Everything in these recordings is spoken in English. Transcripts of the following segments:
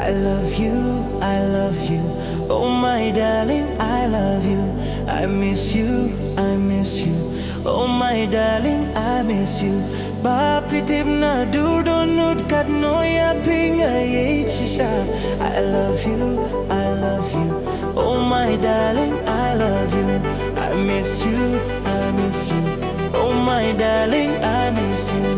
I love you, I love you. Oh my darling, I love you. I miss you, I miss you. Oh my darling, I miss you. Bapitip na dudunut kat noya pinga yechisha. I love you, I love you. Oh my darling, I love you. I miss you, I miss you. Oh my darling, I miss you.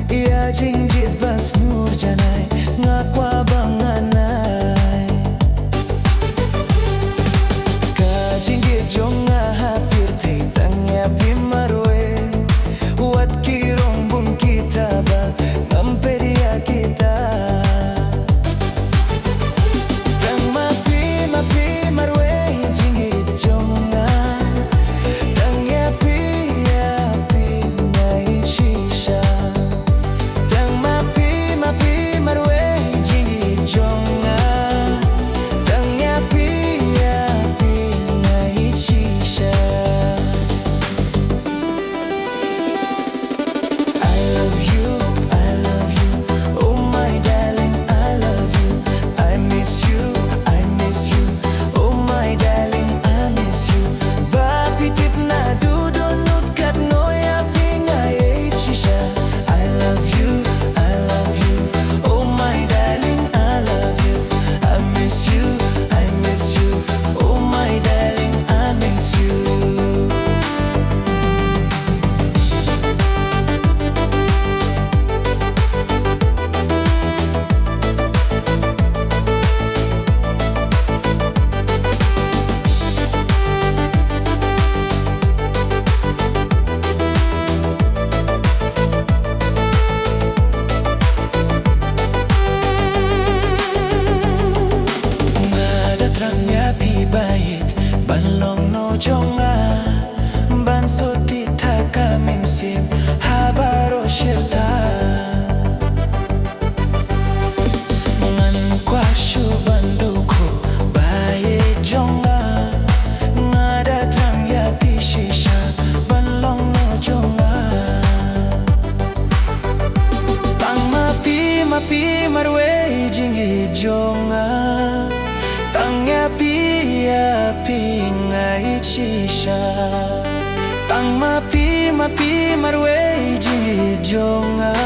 Ia jingjit bas nur janai ngakwa banganai ka jingjit jonga hapir thei tangya pimarwe wat kirong bun kita ba ngamperia kita tang mapi marwe jingjit jonga tangya pia ngai shisha Banlong no jonga ban soti thaka minsim habaro shirta ngan kwa shu banduko baye jonga ngada trang ya pishisha banlong no jonga tang mapi marwe jingi jonga tang ya pia pingai chisha tang mapi marwe jingi jonga